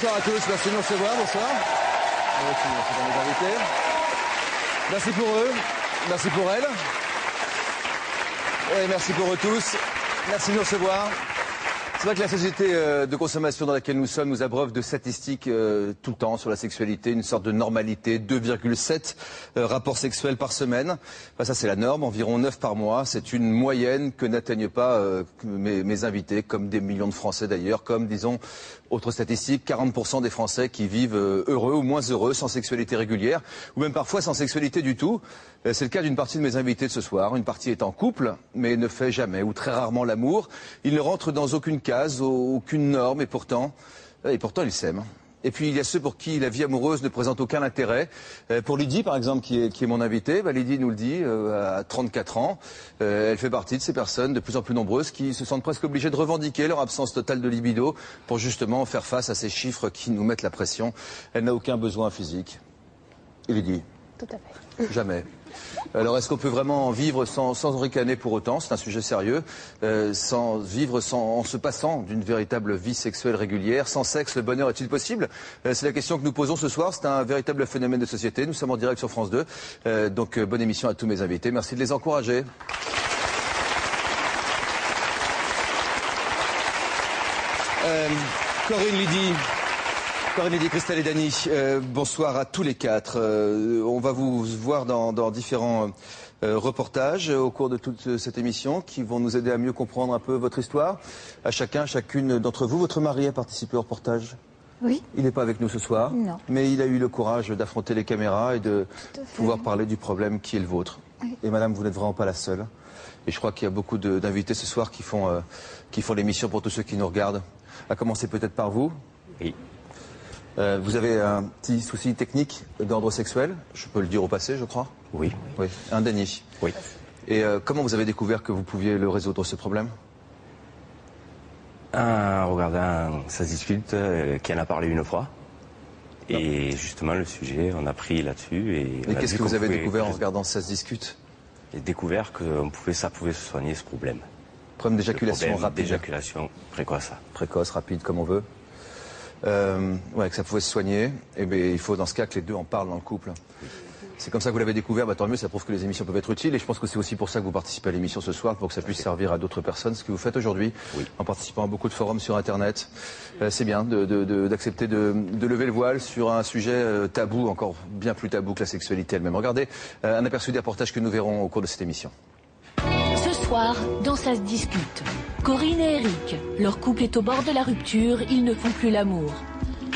Bonsoir à tous, merci de nous recevoir, bonsoir. Merci pour mes invités. Merci pour eux, merci pour elles. Et merci pour eux tous, merci de nous recevoir. C'est vrai que la société de consommation dans laquelle nous sommes nous abreuve de statistiques tout le temps sur la sexualité, une sorte de normalité, 2,7 rapports sexuels par semaine. Enfin, ça c'est la norme, environ 9 par mois. C'est une moyenne que n'atteignent pas mes invités, comme des millions de Français d'ailleurs, comme disons, autre statistique, 40% des Français qui vivent heureux ou moins heureux, sans sexualité régulière, ou même parfois sans sexualité du tout. C'est le cas d'une partie de mes invités de ce soir. Une partie est en couple, mais ne fait jamais ou très rarement l'amour. Il ne rentre dans aucune case, aucune norme, et pourtant ils s'aiment. Et puis il y a ceux pour qui la vie amoureuse ne présente aucun intérêt. Pour Lydie, par exemple, qui est mon invitée, Lydie nous le dit, à 34 ans, elle fait partie de ces personnes de plus en plus nombreuses qui se sentent presque obligées de revendiquer leur absence totale de libido pour justement faire face à ces chiffres qui nous mettent la pression. Elle n'a aucun besoin physique. Et Lydie? Tout à fait. Jamais. Alors est-ce qu'on peut vraiment vivre sans ricaner pour autant? C'est un sujet sérieux. Sans vivre en se passant d'une véritable vie sexuelle régulière. Sans sexe, le bonheur est-il possible? C'est la question que nous posons ce soir. C'est un véritable phénomène de société. Nous sommes en direct sur France 2. Donc bonne émission à tous mes invités. Merci de les encourager. Corinne, Lydie, Christelle et Dany, bonsoir à tous les quatre. On va vous voir dans différents reportages au cours de toute cette émission qui vont nous aider à mieux comprendre un peu votre histoire. À chacune d'entre vous, votre mari a participé au reportage? Oui. Il n'est pas avec nous ce soir, non. Mais il a eu le courage d'affronter les caméras et de pouvoir parler du problème qui est le vôtre. Oui. Et madame, vous n'êtes vraiment pas la seule. Et je crois qu'il y a beaucoup d'invités ce soir qui font l'émission pour tous ceux qui nous regardent. À commencer peut-être par vous. Oui. Vous avez un petit souci technique d'ordre sexuel, je peux le dire au passé, je crois. Oui. Oui. Un Dany. Oui. Et comment vous avez découvert que vous pouviez le résoudre, ce problème? En regardant Ça se discute, qui en a parlé une fois. Et justement, le sujet, on a pris là-dessus. Et qu'est-ce que vous avez découvert en regardant Ça se discute? J'ai découvert que ça pouvait se soigner, ce problème. Problème d'éjaculation rapide. D'éjaculation précoce. Précoce, rapide, comme on veut. Ouais, que ça pouvait se soigner. Et bien, il faut dans ce cas que les deux en parlent dans le couple. C'est comme ça que vous l'avez découvert, tant mieux, ça prouve que les émissions peuvent être utiles. Et je pense que c'est aussi pour ça que vous participez à l'émission ce soir, pour que ça puisse servir à d'autres personnes, ce que vous faites aujourd'hui, en participant à beaucoup de forums sur Internet. C'est bien d'accepter de lever le voile sur un sujet tabou, encore bien plus tabou que la sexualité elle-même. Regardez un aperçu des reportages que nous verrons au cours de cette émission. Ce soir, dans Ça se discute, Corinne et Eric, leur couple est au bord de la rupture, ils ne font plus l'amour.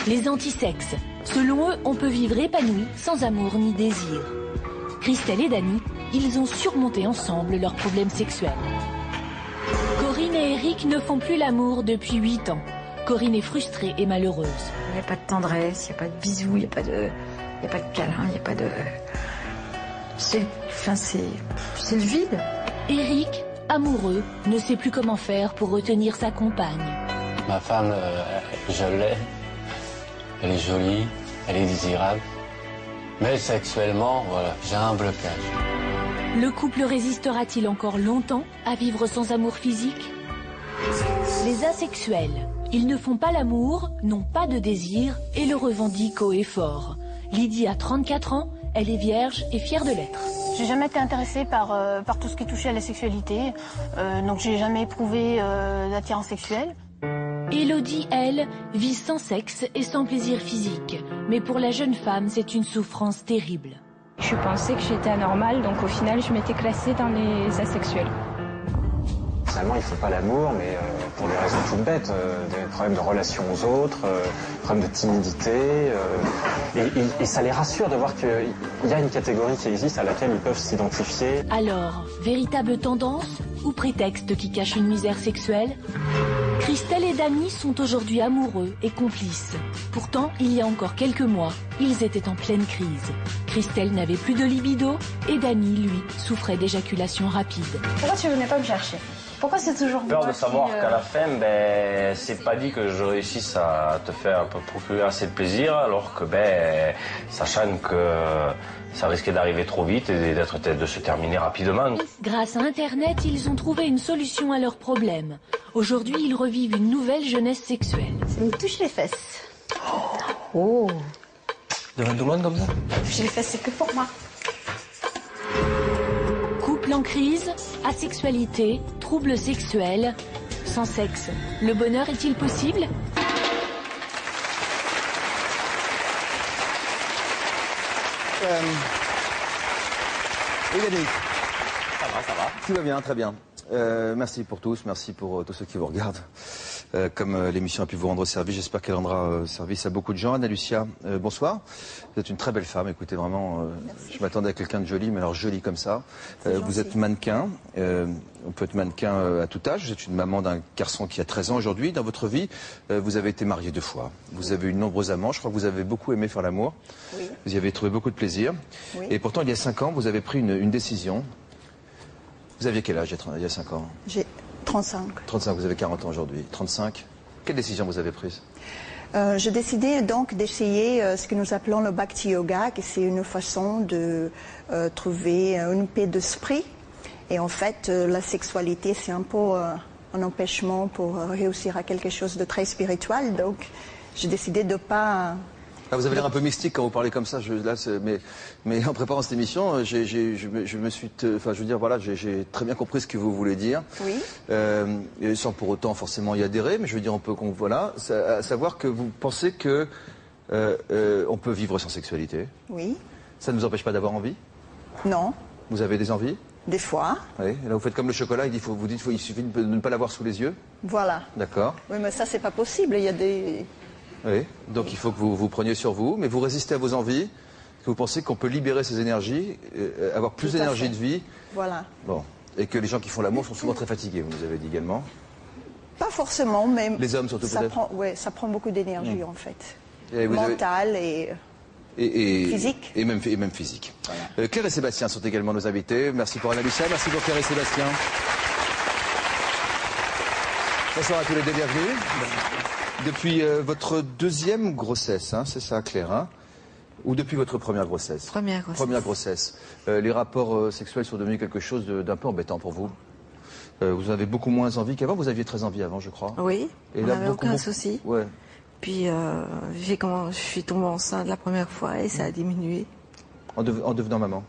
Les antisexes, selon eux, on peut vivre épanoui sans amour ni désir. Christelle et Dany, ils ont surmonté ensemble leurs problèmes sexuels. Corinne et Eric ne font plus l'amour depuis 8 ans. Corinne est frustrée et malheureuse. Il n'y a pas de tendresse, il n'y a pas de bisous, il n'y a pas de câlin, il n'y a pas de... C'est le vide. Eric, amoureux, ne sait plus comment faire pour retenir sa compagne. Ma femme, je l'ai. Elle est jolie, elle est désirable. Mais sexuellement, voilà, j'ai un blocage. Le couple résistera-t-il encore longtemps à vivre sans amour physique? Les asexuels, ils ne font pas l'amour, n'ont pas de désir et le revendiquent haut et fort. Lydie a 34 ans, elle est vierge et fière de l'être. J'ai jamais été intéressée par tout ce qui touchait à la sexualité, donc j'ai jamais éprouvé d'attirance sexuelle. Élodie, elle, vit sans sexe et sans plaisir physique. Mais pour la jeune femme, c'est une souffrance terrible. Je pensais que j'étais anormale, donc au final, je m'étais classée dans les asexuels. Finalement, il ne faut pas l'amour, mais pour des raisons toutes bêtes, des problèmes de relation aux autres, problèmes de timidité. Et ça les rassure de voir qu'il y a une catégorie qui existe à laquelle ils peuvent s'identifier. Alors, véritable tendance ou prétexte qui cache une misère sexuelle? Christelle et Dany sont aujourd'hui amoureux et complices. Pourtant, il y a encore quelques mois, ils étaient en pleine crise. Christelle n'avait plus de libido et Dany, lui, souffrait d'éjaculation rapide. Pourquoi tu venais pas me chercher? Pourquoi c'est toujours Peur de savoir qu'à la fin, c'est pas dit que je réussisse à te faire procurer assez de plaisir, alors que sachant que ça risquait d'arriver trop vite et de se terminer rapidement. Grâce à Internet, ils ont trouvé une solution à leurs problèmes. Aujourd'hui, ils revivent une nouvelle jeunesse sexuelle. Ça me touche les fesses. Oh. Devant tout le monde comme ça? Je l'ai fait, c'est que pour moi. Couple en crise, asexualité, troubles sexuels, sans sexe. Le bonheur est-il possible? Oui, Yannick. Ça va. Tout va bien, très bien. Merci pour tous, merci pour tous ceux qui vous regardent. Comme l'émission a pu vous rendre service, j'espère qu'elle rendra service à beaucoup de gens. Anna Lucia, bonsoir. Vous êtes une très belle femme, écoutez, vraiment, je m'attendais à quelqu'un de joli, mais alors joli comme ça. Vous êtes mannequin, on peut être mannequin à tout âge. Vous êtes une maman d'un garçon qui a 13 ans aujourd'hui. Dans votre vie, vous avez été mariée 2 fois. Vous avez eu de nombreux amants, je crois que vous avez beaucoup aimé faire l'amour. Oui. Vous y avez trouvé beaucoup de plaisir. Oui. Et pourtant, il y a 5 ans, vous avez pris une décision. Vous aviez quel âge il y a 5 ans? J'ai 35. 35, vous avez 40 ans aujourd'hui. 35. Quelle décision vous avez prise? J'ai décidé donc d'essayer ce que nous appelons le Bhakti Yoga, qui c'est une façon de trouver une paix d'esprit. Et en fait, la sexualité, c'est un peu un empêchement pour réussir à quelque chose de très spirituel. Donc, j'ai décidé de ne pas... Ah, vous avez l'air un peu mystique quand vous parlez comme ça. Mais en préparant cette émission, je me suis, enfin, je veux dire, voilà, j'ai très bien compris ce que vous voulez dire. Oui. Sans pour autant forcément y adhérer, mais je veux dire, on peut, voilà, à savoir que vous pensez que on peut vivre sans sexualité. Oui. Ça ne vous empêche pas d'avoir envie? Non. Vous avez des envies? Des fois. Oui. Et là, vous faites comme le chocolat. Il suffit de ne pas l'avoir sous les yeux. Voilà. D'accord. Oui, mais ça, c'est pas possible. Il y a des... Oui, donc il faut que vous preniez sur vous, mais vous résistez à vos envies, que vous pensez qu'on peut libérer ces énergies, avoir plus d'énergie de vie. Voilà. Bon, et que les gens qui font l'amour sont souvent très fatigués, vous nous avez dit également. Pas forcément, mais... Les hommes surtout peut-être. Oui, ça prend beaucoup d'énergie en fait. Et vous mentale et physique. Et même physique. Voilà. Claire et Sébastien sont également nos invités. Merci pour Anna Lucia, merci pour Claire et Sébastien. Bonsoir à tous les deux, bienvenue. Depuis votre 2e grossesse, hein, c'est ça, Claire, hein? Ou depuis votre première grossesse? Première grossesse. Première grossesse. Les rapports sexuels sont devenus quelque chose d'un peu embêtant pour vous. Vous avez beaucoup moins envie qu'avant. Vous aviez très envie avant, je crois. Oui, et on là, n'avait aucun souci. Ouais. Puis je suis tombée enceinte la première fois et ça a diminué. En devenant maman.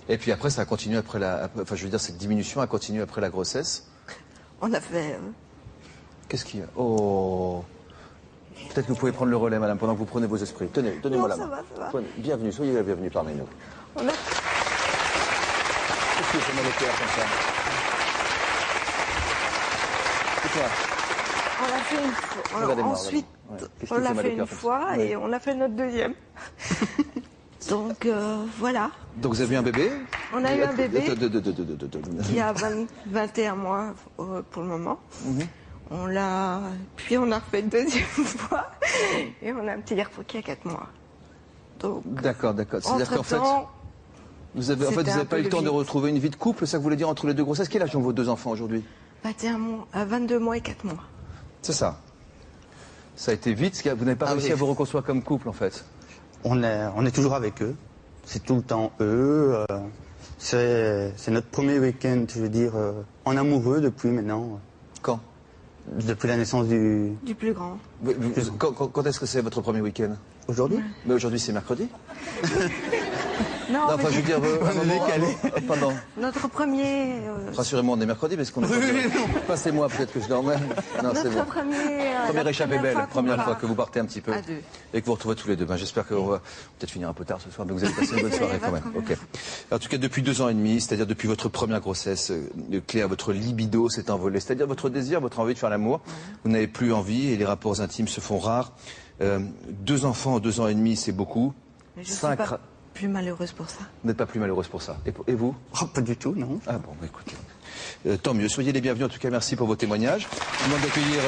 Et puis après, ça a continué après enfin, je veux dire, cette diminution a continué après la grossesse. On a fait... Qu'est-ce qu'il y a? Oh. Peut-être que vous pouvez prendre le relais, madame, pendant que vous prenez vos esprits. Tenez, donnez-moi la main. Ça va. Prenez. Bienvenue, soyez la bienvenue parmi nous. On a... Qu'est-ce qui est mal au cœur comme ça? C'est quoi? On l'a fait une fois. Ensuite, on l'a fait une fois et on a fait notre 2e. Donc voilà. Donc vous avez eu un bébé? On a eu un bébé qui a 21 mois pour le moment. Puis on a refait une 2e fois et on a un petit garçon qui a 4 mois. D'accord. C'est-à-dire qu'en fait, vous n'avez pas eu le temps de retrouver une vie de couple, c'est ça que vous voulez dire, entre les 2 grossesses? Quel âge ont vos 2 enfants aujourd'hui? 22 mois et 4 mois. C'est ça. Ça a été vite, vous n'avez pas réussi à vous reconstruire comme couple en fait? On est toujours avec eux. C'est tout le temps eux. C'est notre premier week-end, je veux dire, en amoureux depuis maintenant. Quand? Depuis la naissance du plus grand. Quand est-ce que c'est votre premier week-end? Aujourd'hui? Mais aujourd'hui c'est mercredi. Non, enfin je veux dire, pardon. Notre premier... Rassurez-moi, on est mercredi parce qu'on est... Passez-moi, peut-être que je dormais. Non, c'est bon. Première échappée belle, première fois que vous partez un petit peu. Et que vous retrouvez tous les deux. J'espère qu'on va peut-être finir un peu tard ce soir, mais vous allez passer une bonne soirée quand même. Okay. En tout cas, depuis 2 ans et demi, c'est-à-dire depuis votre première grossesse, Claire, votre libido s'est envolé. C'est-à-dire votre désir, votre envie de faire l'amour. Vous n'avez plus envie et les rapports intimes se font rares. 2 enfants en 2 ans et demi, c'est beaucoup. Mais je suis pas plus malheureuse pour ça. Vous n'êtes pas plus malheureuse pour ça. Et vous? Oh, pas du tout, non. Ah bon, écoutez. Tant mieux. Soyez les bienvenus. En tout cas, merci pour vos témoignages. Je vous demande d'accueillir